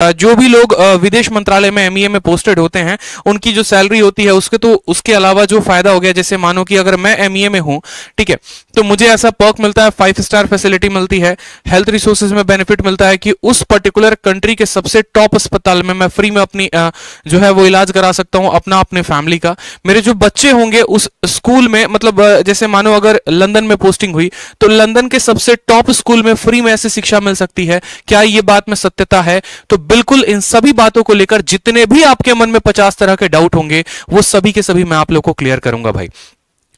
जो भी लोग विदेश मंत्रालय में एमईए में पोस्टेड होते हैं उनकी जो सैलरी होती है उसके अलावा जो फायदा हो गया, जैसे मानो कि अगर मैं एमईए में हूं, ठीक है, तो मुझे ऐसा पर्क मिलता है, 5 स्टार फैसिलिटी मिलती है, हेल्थ रिसोर्सेज में बेनिफिट मिलता है कि उस पर्टिकुलर कंट्री के सबसे टॉप अस्पताल में मैं फ्री में अपनी जो है वो इलाज करा सकता हूं अपना, अपने फैमिली का। मेरे जो बच्चे होंगे उस स्कूल में, मतलब जैसे मानो अगर लंदन में पोस्टिंग हुई तो लंदन के सबसे टॉप स्कूल में फ्री में ऐसी शिक्षा मिल सकती है। क्या ये बात में सत्यता है? तो बिल्कुल इन सभी बातों को लेकर जितने भी आपके मन में 50 तरह के डाउट होंगे वो सभी के सभी मैं आप लोगों को क्लियर करूंगा। भाई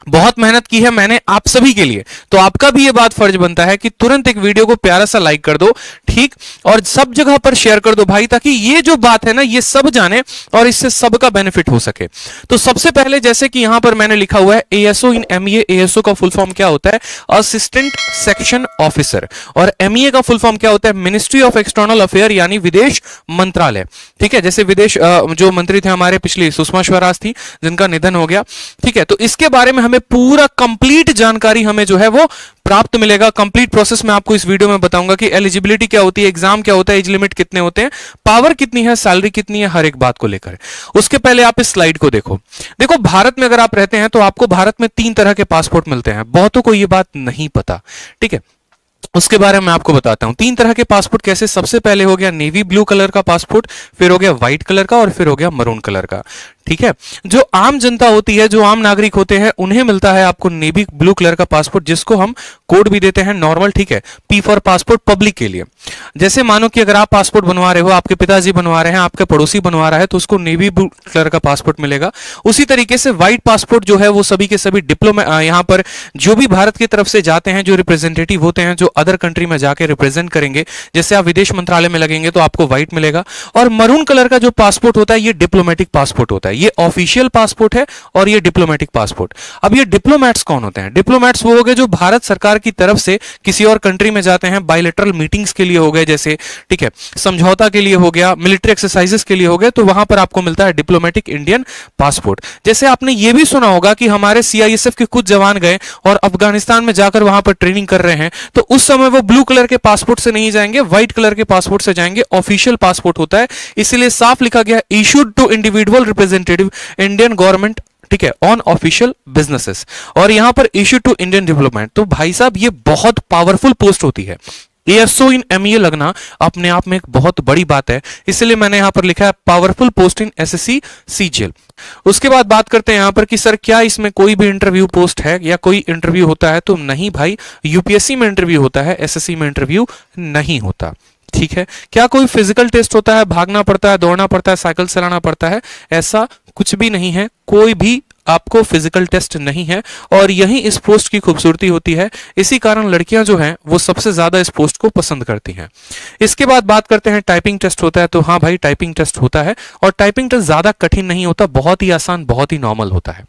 बहुत मेहनत की है मैंने आप सभी के लिए, तो आपका भी ये बात फर्ज बनता है कि तुरंत एक वीडियो को प्यारा सा लाइक कर दो, ठीक, और सब जगह पर शेयर कर दो भाई, ताकि ये जो बात है ना ये सब जाने और इससे सबका बेनिफिट हो सके। तो सबसे पहले जैसे कि यहां पर मैंने लिखा हुआ है एएसओ इन एमईए। एएसओ का फुल फॉर्म क्या होता है? Assistant section officer. और एमईए का फुल फॉर्म क्या होता है? मिनिस्ट्री ऑफ एक्सटर्नल अफेयर, यानी विदेश मंत्रालय। ठीक है, जैसे विदेश जो मंत्री थे हमारे पिछली सुषमा स्वराज थी जिनका निधन हो गया, ठीक है, तो इसके बारे में हमें पूरा कंप्लीट जानकारी हमें जो है वो प्राप्त मिलेगा। कंप्लीट प्रोसेस में आपको इस वीडियो में बताऊंगा कि एलिजिबिलिटी क्या होती है, एग्जाम क्या होता है, एज लिमिट कितने होते हैं, पावर कितनी है, सैलरी कितनी है, हर एक बात को लेकर। उसके पहले आप इस स्लाइड को देखो। देखो भारत में अगर आप रहते हैं तो आपको भारत में 3 तरह के पासपोर्ट मिलते हैं। बहुतों को यह बात नहीं पता, ठीक है, उसके बारे में आपको बताता हूं। 3 तरह के पासपोर्ट कैसे? सबसे पहले हो गया नेवी ब्लू कलर का पासपोर्ट, फिर हो गया व्हाइट कलर का, और फिर हो गया मरून कलर का। ठीक है, जो आम जनता होती है, जो आम नागरिक होते हैं, उन्हें मिलता है आपको नेवी ब्लू कलर का पासपोर्ट, जिसको हम कोड भी देते हैं नॉर्मल, ठीक है, पी फॉर पासपोर्ट, पब्लिक के लिए। जैसे मानो कि अगर आप पासपोर्ट बनवा रहे हो, आपके पिताजी बनवा रहे हैं, आपके पड़ोसी बनवा रहा है, तो उसको नेवी ब्लू कलर का पासपोर्ट मिलेगा। उसी तरीके से व्हाइट पासपोर्ट जो है वो सभी के सभी डिप्लोमा, यहां पर जो भी भारत की तरफ से जाते हैं, जो रिप्रेजेंटेटिव होते हैं, जो अदर कंट्री में जाके रिप्रेजेंट करेंगे, जैसे आप विदेश मंत्रालय में लगेंगे तो आपको व्हाइट मिलेगा। और मरून कलर का जो पासपोर्ट होता है ये डिप्लोमेटिक पासपोर्ट होता है, ये ऑफिशियल पासपोर्ट है और ये डिप्लोमेटिक पासपोर्ट। अब ये डिप्लोमैट्स कौन होते हैं? डिप्लोमैट्स वो हो गए जो भारत सरकार की तरफ से किसी और कंट्री में जाते हैं, बायलैटरल मीटिंग्स के लिए हो गए, जैसे, ठीक है, समझौता के लिए हो गया, मिलिट्री एक्सरसाइजेस के लिए हो गए, तो वहां पर आपको मिलता है डिप्लोमेटिक इंडियन पासपोर्ट। जैसे आपने ये भी सुना होगा कि हमारे सीआईएसएफ के कुछ जवान गए और अफगानिस्तान में जाकर वहां पर ट्रेनिंग कर रहे हैं, तो उस समय वो ब्लू कलर के पासपोर्ट से नहीं जाएंगे, व्हाइट कलर के पासपोर्ट से जाएंगे, ऑफिशियल पासपोर्ट होता है। इसलिए साफ लिखा गया issued to individual representative Indian government, ठीक है, ऑन ऑफिशियल बिजनेसेस, और यहां पर इशू टू इंडियन डिप्लोमेट। तो भाई साहब ये बहुत पावरफुल पोस्ट होती है। एएसओ इन एमईए लगना अपने आप में एक बहुत बड़ी बात है, इसलिए मैंने यहां पर लिखा है पावरफुल पोस्ट इन एसएससी सीजीएल। उसके बाद बात करते हैं यहां पर कि सर क्या इसमें कोई भी इंटरव्यू पोस्ट है या कोई इंटरव्यू होता है? तो नहीं भाई, यूपीएससी में इंटरव्यू होता है, एसएससी में इंटरव्यू नहीं होता। ठीक है, क्या कोई फिजिकल टेस्ट होता है, भागना पड़ता है, दौड़ना पड़ता है, साइकिल चलाना पड़ता है? ऐसा कुछ भी नहीं है, कोई भी आपको फिजिकल टेस्ट नहीं है, और यही इस पोस्ट की खूबसूरती होती है। इसी कारण लड़कियां जो हैं वो सबसे ज्यादा इस पोस्ट को पसंद करती हैं। इसके बाद बात करते हैं टाइपिंग टेस्ट होता है, तो हाँ भाई टाइपिंग टेस्ट होता है, और टाइपिंग टेस्ट ज्यादा कठिन नहीं होता, बहुत ही आसान, बहुत ही नॉर्मल होता है।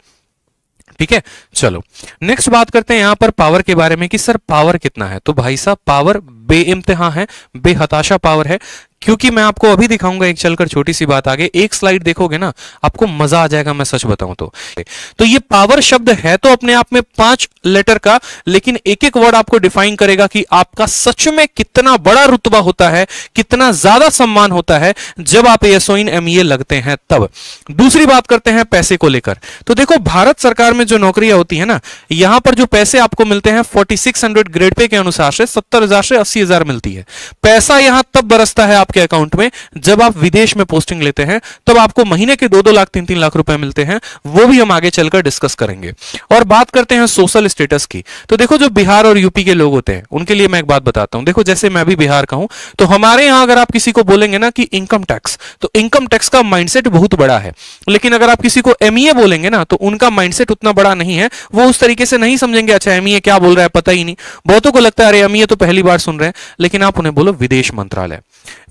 ठीक है, चलो नेक्स्ट बात करते हैं यहां पर पावर के बारे में कि सर पावर कितना है? तो भाई साहब पावर बेइंतहा है, बेहताशा पावर है, क्योंकि मैं आपको अभी दिखाऊंगा एक चलकर छोटी सी बात आगे। एक स्लाइड देखोगे ना आपको मजा आ जाएगा, मैं सच बताऊं तो ये पावर शब्द है तो अपने आप में 5 लेटर का, लेकिन एक एक वर्ड आपको डिफाइन करेगा कि आपका सच में कितना बड़ा रुतबा होता है, कितना ज्यादा सम्मान होता है जब आप एएसओ इन एमईए लगते हैं तब। दूसरी बात करते हैं पैसे को लेकर। तो देखो भारत सरकार में जो नौकरियां होती है ना, यहां पर जो पैसे आपको मिलते हैं 4600 ग्रेड पे के अनुसार से 70,000 से 80,000 मिलती है। पैसा यहां तब बरसता है के अकाउंट में जब आप विदेश में पोस्टिंग लेते हैं, तब आपको महीने के 2-2 लाख 3-3 लाख रुपए मिलते हैं। वो भी हम आगे चलकर डिस्कस करेंगे। और बात करते हैं सोशल स्टेटस की। तो देखो जो बिहार और यूपी के लोग होते हैं उनके लिए मैं एक बात बताता हूं। देखो जैसे मैं भी बिहार का हूं, तो हमारे यहां अगर आप किसी को बोलेंगे ना कि इनकम टैक्स, तो इनकम टैक्स का माइंडसेट बहुत बड़ा है। लेकिन अगर आप किसी को एमईए बोलेंगे ना, तो उनका माइंडसेट उतना बड़ा नहीं है, वो उस तरीके से नहीं समझेंगे, अच्छा एमईए क्या बोल रहा है पता ही नहीं। बहुतों को लगता है अरे एमईए तो पहली बार सुन रहे हैं, लेकिन आप उन्हें बोलो विदेश मंत्रालय।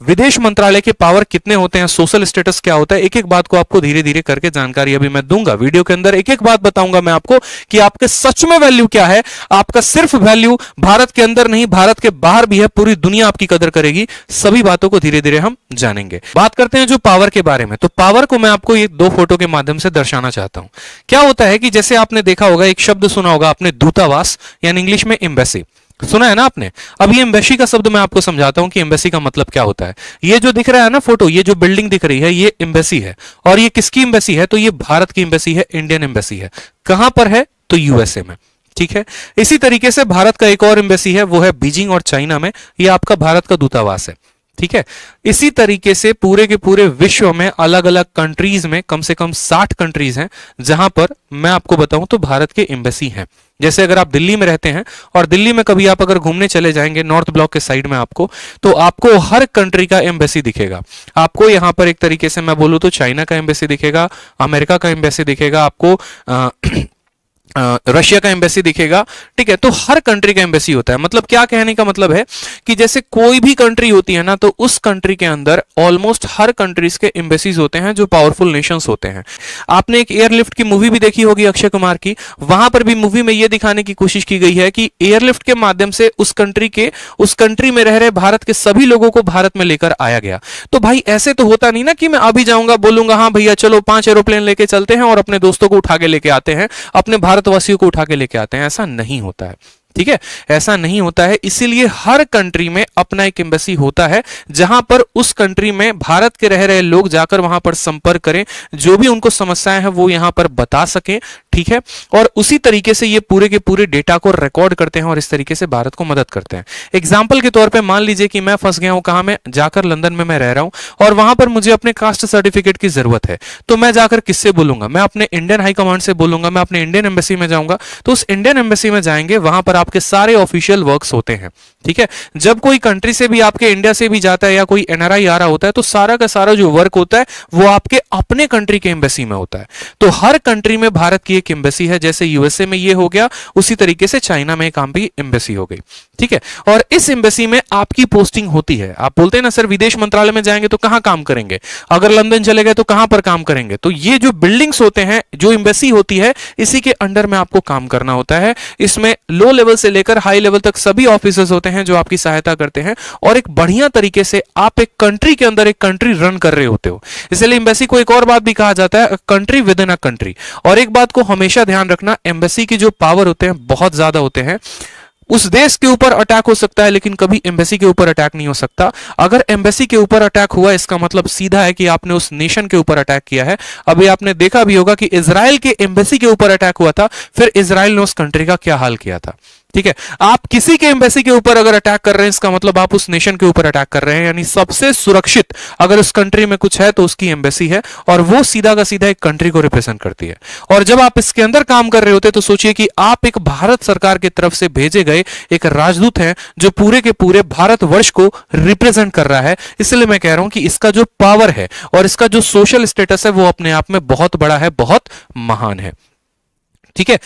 विदेश मंत्रालय के पावर कितने होते हैं, सोशल स्टेटस क्या होता है, एक एक बात को आपको धीरे धीरे करके जानकारी अभी मैं दूंगा। वीडियो के अंदर एक एक बात बताऊंगा मैं आपको कि आपके सच में वैल्यू क्या है। आपका सिर्फ वैल्यू भारत के अंदर नहीं, भारत के बाहर भी है, पूरी दुनिया आपकी कदर करेगी। सभी बातों को धीरे धीरे हम जानेंगे। बात करते हैं जो पावर के बारे में। तो पावर को मैं आपको ये 2 फोटो के माध्यम से दर्शाना चाहता हूं। क्या होता है कि जैसे आपने देखा होगा, एक शब्द सुना होगा आपने, दूतावास, यानी इंग्लिश में एम्बेसी। सुना है ना आपने। अब ये एम्बेसी का शब्द मैं आपको समझाता हूं कि एम्बेसी का मतलब क्या होता है। ये जो दिख रहा है ना फोटो, ये जो बिल्डिंग दिख रही है, ये एम्बेसी है। और ये किसकी एम्बेसी है? तो ये भारत की एम्बेसी है, इंडियन एम्बेसी है। कहां पर है? तो यूएसए में। ठीक है। इसी तरीके से भारत का एक और एम्बेसी है, वो है बीजिंग और चाइना में। ये आपका भारत का दूतावास है। ठीक है। इसी तरीके से पूरे के पूरे विश्व में अलग अलग कंट्रीज में कम से कम 60 कंट्रीज हैं जहां पर मैं आपको बताऊं तो भारत के एम्बेसी हैं। जैसे अगर आप दिल्ली में रहते हैं और दिल्ली में कभी आप अगर घूमने चले जाएंगे नॉर्थ ब्लॉक के साइड में आपको, तो आपको हर कंट्री का एम्बेसी दिखेगा। आपको यहां पर एक तरीके से मैं बोलूं तो चाइना का एम्बेसी दिखेगा, अमेरिका का एम्बेसी दिखेगा, आपको रशिया का एम्बेसी दिखेगा। ठीक है। तो हर कंट्री का एम्बेसी होता है। मतलब क्या कहने का मतलब है कि जैसे कोई भी कंट्री होती है ना, तो उस कंट्री के अंदर ऑलमोस्ट हर कंट्रीज के एम्बेसीज होते हैं जो पावरफुल नेशंस होते हैं। आपने एक एयरलिफ्ट की मूवी भी देखी होगी अक्षय कुमार की, वहां पर भी मूवी में यह दिखाने की कोशिश की गई है कि एयरलिफ्ट के माध्यम से उस कंट्री में रह रहे भारत के सभी लोगों को भारत में लेकर आया गया। तो भाई ऐसे तो होता नहीं ना कि मैं अभी जाऊंगा बोलूंगा हाँ भैया चलो 5 एरोप्लेन लेके चलते हैं और अपने दोस्तों को उठा के लेके आते हैं, अपने भारतवासियों को उठा के लेके आते हैं। ऐसा नहीं होता है। ठीक है। ऐसा नहीं होता है। इसीलिए हर कंट्री में अपना एक एम्बेसी होता है जहां पर उस कंट्री में भारत के रह रहे लोग जाकर वहां पर संपर्क करें, जो भी उनको समस्याएं हैं वो यहां पर बता सकें। ठीक है। और उसी तरीके से ये पूरे के पूरे डेटा को रिकॉर्ड करते हैं और इस तरीके से भारत को मदद करते हैं। एग्जाम्पल के तौर पर मान लीजिए कि मैं फंस गया हूं, कहां में जाकर लंदन में मैं रह रहा हूं और वहां पर मुझे अपने कास्ट सर्टिफिकेट की जरूरत है, तो मैं जाकर किससे बोलूंगा? मैं अपने इंडियन हाई कमांड से बोलूंगा, मैं अपने इंडियन एम्बेसी में जाऊंगा। तो उस इंडियन एम्बेसी में जाएंगे, वहां पर आपके सारे ऑफिशियल वर्क्स होते हैं। ठीक है। जब कोई कंट्री से भी आपके इंडिया से भी जाता है या कोई एनआरआई आ रहा होता है, तो सारा का सारा जो वर्क होता है वो आपके अपने कंट्री के एम्बेसी में होता है। तो हर कंट्री में भारत की एक एम्बेसी है। जैसे यूएसए में ये हो गया, उसी तरीके से चाइना में काम भी एम्बेसी हो गई। ठीक है। और इस एम्बेसी में आपकी पोस्टिंग होती है। आप बोलते हैं ना सर विदेश मंत्रालय में जाएंगे तो कहां काम करेंगे, अगर लंदन चले गए तो कहां पर काम करेंगे? तो ये जो बिल्डिंग्स होते हैं, जो एम्बेसी होती है, इसी के अंडर में आपको काम करना होता है। इसमें लो लेवल से लेकर हाई लेवल तक सभी ऑफिसर्स होते हैं जो आपकी सहायता करते हैं और एक बढ़िया तरीके से आप एक कंट्री के अंदर एक कंट्री रन कर रहे होते हो। इसलिए एम्बेसी को एक और बात भी कहा जाता है, country with in a country. और एक बात को हमेशा ध्यान रखना, एम्बेसी की जो पावर होते हैं बहुत ज्यादा होते हैं। उस देश के ऊपर अटैक हो सकता है लेकिन कभी एम्बेसी के ऊपर अटैक नहीं हो सकता। अगर एम्बेसी के ऊपर अटैक हुआ इसका मतलब सीधा है कि आपने उस नेशन के ऊपर अटैक किया है। अभी आपने देखा भी होगा कि इजराइल के एम्बेसी के ऊपर अटैक हुआ था, फिर इजराइल ने उस कंट्री का क्या हाल किया था। ठीक है। आप किसी के एम्बेसी के ऊपर अगर अटैक कर रहे हैं, इसका मतलब आप उस नेशन के ऊपर अटैक कर रहे हैं। यानी सबसे सुरक्षित अगर उस कंट्री में कुछ है तो उसकी एम्बेसी है और वो सीधा का सीधा एक कंट्री को रिप्रेजेंट करती है। और जब आप इसके अंदर काम कर रहे होते तो सोचिए कि आप एक भारत सरकार की तरफ से भेजे गए एक राजदूत हैं जो पूरे के पूरे भारतवर्ष को रिप्रेजेंट कर रहा है। इसलिए मैं कह रहा हूं कि इसका जो पावर है और इसका जो सोशल स्टेटस है वो अपने आप में बहुत बड़ा है, बहुत महान है। ठीक है।